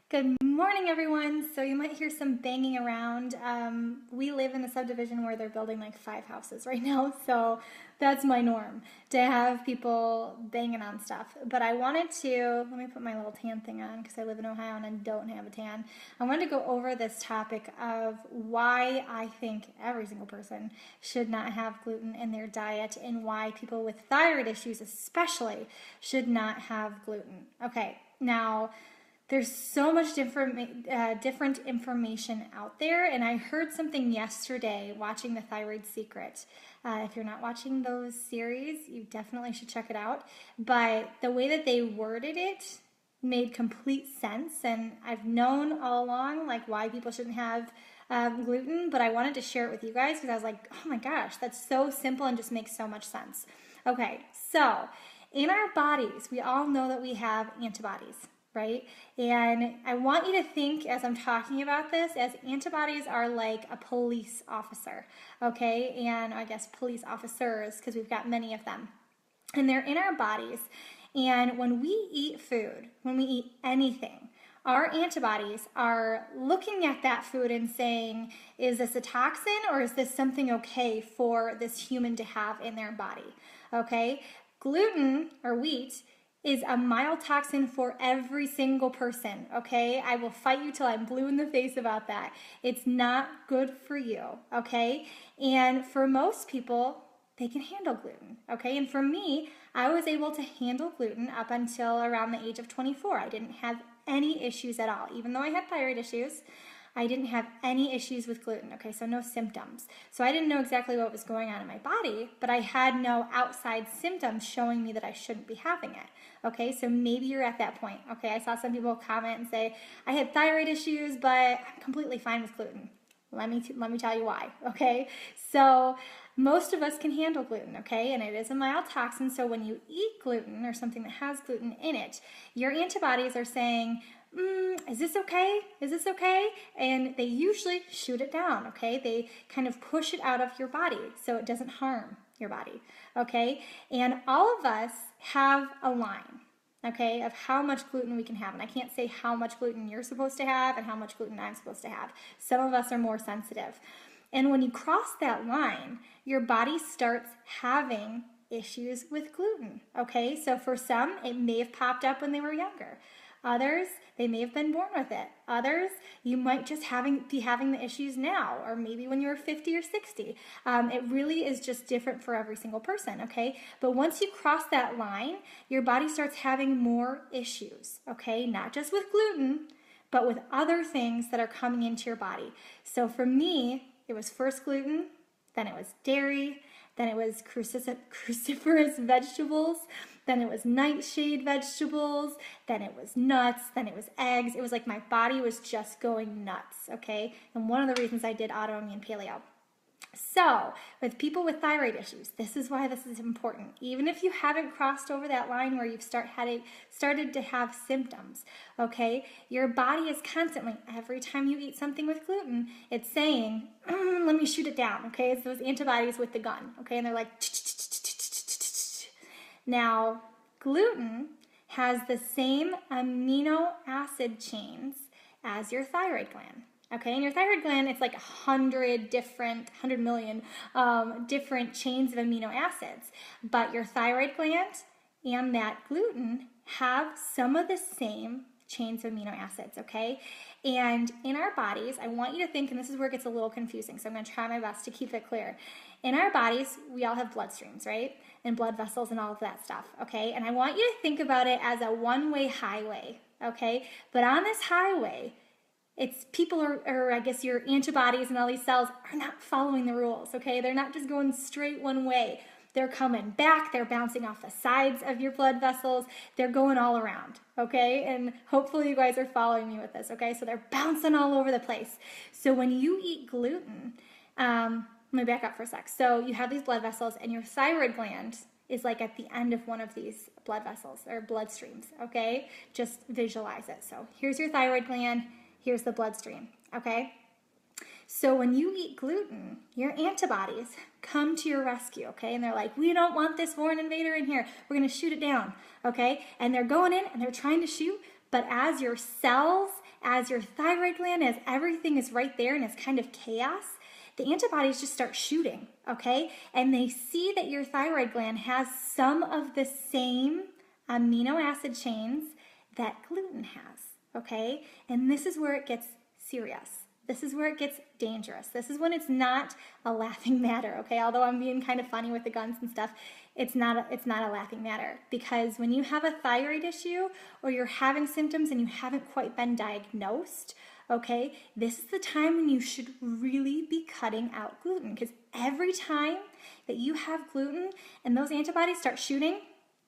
Good morning, everyone. So you might hear some banging around. We live in a subdivision where they're building like 5 houses right now, so that's my norm to have people banging on stuff. But I wanted to, let me put my little tan thing on because I live in Ohio and I don't have a tan. I wanted to go over this topic of why I think every single person should not have gluten in their diet and why people with thyroid issues especially should not have gluten. Okay, now there's so much different information out there, and I heard something yesterday watching The Thyroid Secret. If you're not watching those series, you definitely should check it out. But the way that they worded it made complete sense, and I've known all along like why people shouldn't have gluten, but I wanted to share it with you guys because I was like, oh my gosh, that's so simple and just makes so much sense. Okay, so in our bodies, we all know that we have antibodies, right? And I want you to think as I'm talking about this as antibodies are like a police officer, okay? And I guess police officers because we've got many of them. And they're in our bodies. And when we eat food, when we eat anything, our antibodies are looking at that food and saying, is this a toxin or is this something okay for this human to have in their body? Okay? Gluten or wheat is a mild toxin for every single person, okay? I will fight you till I'm blue in the face about that. It's not good for you, okay? And for most people, they can handle gluten, okay? And for me, I was able to handle gluten up until around the age of 24. I didn't have any issues at all. Even though I had thyroid issues, I didn't have any issues with gluten, okay, so no symptoms. So I didn't know exactly what was going on in my body, but I had no outside symptoms showing me that I shouldn't be having it, okay? So maybe you're at that point, okay? I saw some people comment and say, I had thyroid issues, but I'm completely fine with gluten. Let me tell you why, okay? So most of us can handle gluten, okay? And it is a mild toxin, so when you eat gluten or something that has gluten in it, your antibodies are saying, is this okay? Is this okay? And they usually shoot it down, okay? They kind of push it out of your body so it doesn't harm your body, okay? And all of us have a line, okay, of how much gluten we can have. And I can't say how much gluten you're supposed to have and how much gluten I'm supposed to have. Some of us are more sensitive. And when you cross that line, your body starts having issues with gluten, okay? So for some, it may have popped up when they were younger. Others, they may have been born with it. Others, you might just be having the issues now, or maybe when you were 50 or 60. It really is just different for every single person, okay? But once you cross that line, your body starts having more issues, okay? Not just with gluten, but with other things that are coming into your body. So for me, it was first gluten, then it was dairy, then it was cruciferous vegetables, then it was nightshade vegetables, then it was nuts, then it was eggs. It was like my body was just going nuts, okay? And one of the reasons I did autoimmune paleo. So, with people with thyroid issues, this is why this is important. Even if you haven't crossed over that line where you've started to have symptoms, okay? Your body is constantly, every time you eat something with gluten, it's saying, let me shoot it down, okay? It's those antibodies with the gun, okay? And they're like, now, gluten has the same amino acid chains as your thyroid gland. Okay, and your thyroid gland, it's like 100 million different chains of amino acids. But your thyroid gland and that gluten have some of the same chains of amino acids, okay? And in our bodies, I want you to think, and this is where it gets a little confusing, so I'm going to try my best to keep it clear. In our bodies, we all have bloodstreams, right? And blood vessels and all of that stuff, okay? And I want you to think about it as a one-way highway, okay? But on this highway, it's people or I guess your antibodies and all these cells are not following the rules, okay? They're not just going straight one way. They're coming back, they're bouncing off the sides of your blood vessels, they're going all around, okay? And hopefully you guys are following me with this, okay? So they're bouncing all over the place. So when you eat gluten, let me back up for a sec. So you have these blood vessels and your thyroid gland is like at the end of one of these blood vessels or bloodstreams, okay? Just visualize it. So here's your thyroid gland, here's the bloodstream, okay? So when you eat gluten, your antibodies come to your rescue, okay? And they're like, we don't want this foreign invader in here. We're going to shoot it down, okay? And they're going in and they're trying to shoot, But as your cells, as your thyroid gland, as everything is right there and it's kind of chaos, the antibodies just start shooting, okay? And they see that your thyroid gland has some of the same amino acid chains that gluten has, okay? And this is where it gets serious. This is where it gets dangerous. This is when it's not a laughing matter, okay? Although I'm being kind of funny with the guns and stuff, it's not a laughing matter, because when you have a thyroid issue or you're having symptoms and you haven't quite been diagnosed, okay, this is the time when you should really be cutting out gluten, because every time that you have gluten and those antibodies start shooting,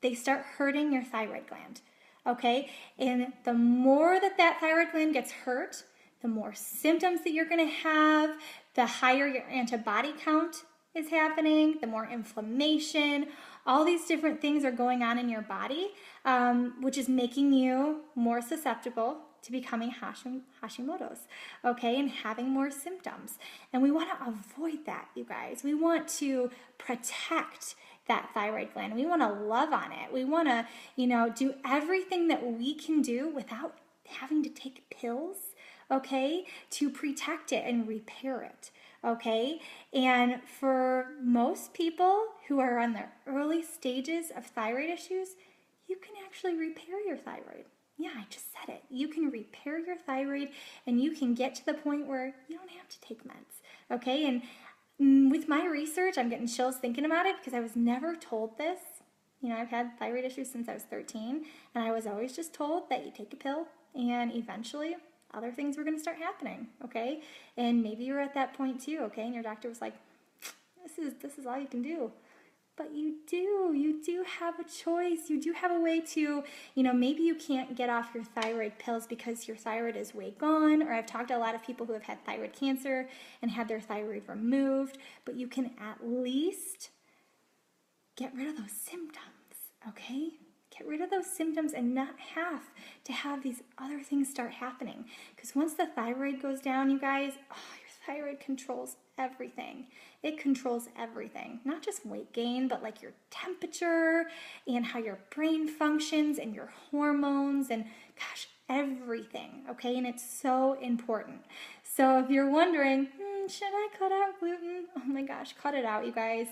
they start hurting your thyroid gland, okay? And the more that thyroid gland gets hurt, the more symptoms that you're going to have, the higher your antibody count is happening, the more inflammation, all these different things are going on in your body, which is making you more susceptible to becoming Hashimoto's, okay, and having more symptoms. And we want to avoid that, you guys. We want to protect that thyroid gland. We want to love on it. We want to, do everything that we can do without having to take pills, okay, to protect it and repair it, okay? And for most people who are on their early stages of thyroid issues, you can actually repair your thyroid. Yeah, I just said it. You can repair your thyroid and you can get to the point where you don't have to take meds, okay? And with my research, I'm getting chills thinking about it because I was never told this. I've had thyroid issues since I was 13, and I was always just told that you take a pill and eventually other things were going to start happening, okay? And maybe you're at that point too, okay? And your doctor was like, this is all you can do. But you do have a choice. You do have a way to, maybe you can't get off your thyroid pills because your thyroid is way gone, or I've talked to a lot of people who have had thyroid cancer and had their thyroid removed, but you can at least get rid of those symptoms, okay? Get rid of those symptoms and not have to have these other things start happening. Because once the thyroid goes down, you guys, your thyroid controls everything. It controls everything. Not just weight gain, but like your temperature and how your brain functions and your hormones and, gosh, everything, okay? And it's so important. So if you're wondering, should I cut out gluten? Oh my gosh, cut it out, you guys.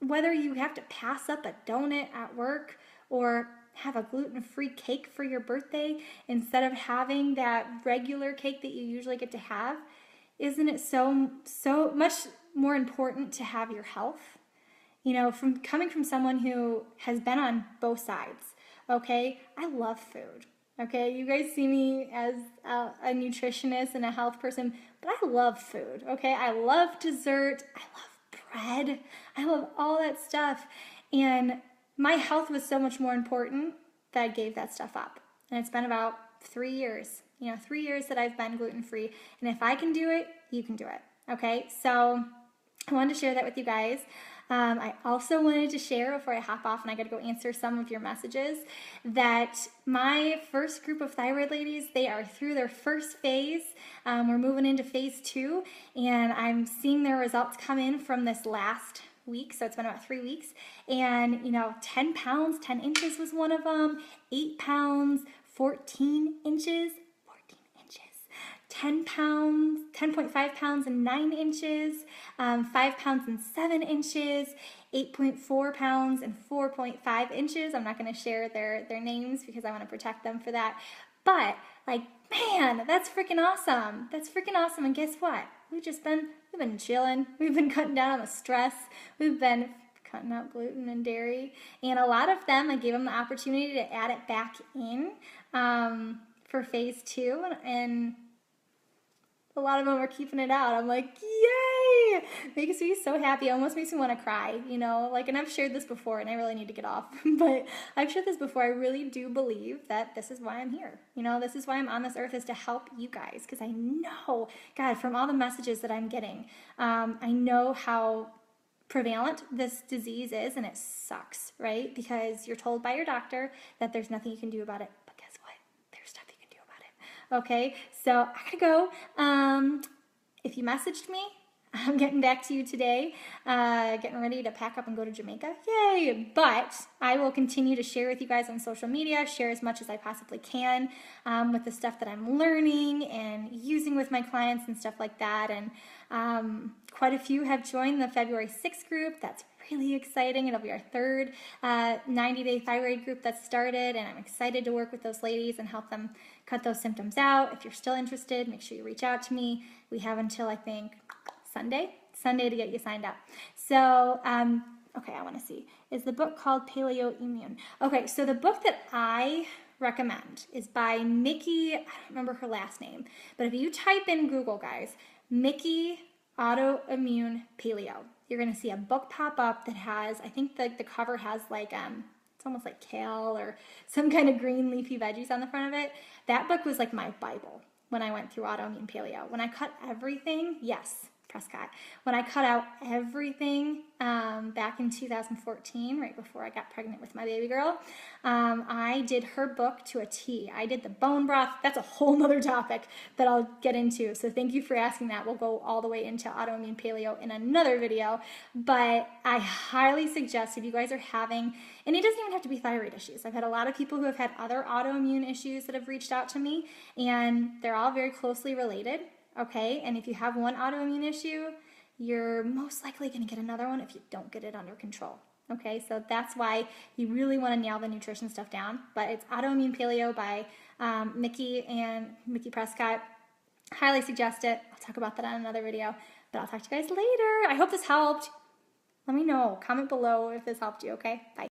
Whether you have to pass up a donut at work or have a gluten-free cake for your birthday instead of having that regular cake that you usually get to have, isn't it so much more important to have your health? From coming from someone who has been on both sides, okay? I love food, okay? You guys see me as a nutritionist and a health person, but I love food, okay? I love dessert. I love bread. I love all that stuff. And my health was so much more important that I gave that stuff up. And it's been about 3 years, 3 years that I've been gluten-free. And if I can do it, you can do it. Okay, so I wanted to share that with you guys. I also wanted to share before I hop off and I got to go answer some of your messages that my first group of thyroid ladies, they are through their first phase. We're moving into phase 2 and I'm seeing their results come in from this last week. So it's been about 3 weeks and 10 pounds, 10 inches was one of them, 8 pounds, 14 inches, 10 pounds, 10.5 pounds and 9 inches, 5 pounds and 7 inches, 8.4 pounds and 4.5 inches. I'm not going to share their names because I want to protect them for that. But, man, that's freaking awesome. That's freaking awesome. And guess what? We've been chilling. We've been cutting down on the stress. We've been cutting out gluten and dairy. And a lot of them, I gave them the opportunity to add it back in for phase 2. And a lot of them are keeping it out. I'm like, yay! Makes me so happy. It almost makes me want to cry, and I've shared this before and I really need to get off, but I've shared this before. I really do believe that this is why I'm here. This is why I'm on this earth, is to help you guys, because I know, God, from all the messages that I'm getting, I know how prevalent this disease is, and it sucks, right? Because you're told by your doctor that there's nothing you can do about it. Okay, so I gotta go. If you messaged me, I'm getting back to you today, getting ready to pack up and go to Jamaica. Yay! But I will continue to share with you guys on social media, share as much as I possibly can with the stuff that I'm learning and using with my clients and stuff like that. And quite a few have joined the February 6th group. That's really exciting. It'll be our third 90-day thyroid group that started, and I'm excited to work with those ladies and help them cut those symptoms out. If you're still interested, make sure you reach out to me. We have until, I think, Sunday to get you signed up. So, okay, I want to see. Is the book called Paleo Immune? Okay, so the book that I recommend is by Mickey, I don't remember her last name, but if you type in Google, guys, Mickey Autoimmune Paleo, you're going to see a book pop up that has, I think the cover has like, it's almost like kale or some kind of green leafy veggies on the front of it. That book was like my Bible when I went through autoimmune paleo. When I cut everything, yes, Prescott. When I cut out everything back in 2014, right before I got pregnant with my baby girl, I did her book to a T. I did the bone broth. That's a whole nother topic that I'll get into. So thank you for asking that. We'll go all the way into autoimmune paleo in another video. But I highly suggest if you guys are having, and it doesn't even have to be thyroid issues. I've had a lot of people who have had other autoimmune issues that have reached out to me, and they're all very closely related. Okay, and if you have one autoimmune issue, you're most likely going to get another one if you don't get it under control. Okay, so that's why you really want to nail the nutrition stuff down. But it's Autoimmune Paleo by Mickey Prescott. Highly suggest it. I'll talk about that on another video, but I'll talk to you guys later. I hope this helped. Let me know. Comment below if this helped you, okay? Bye.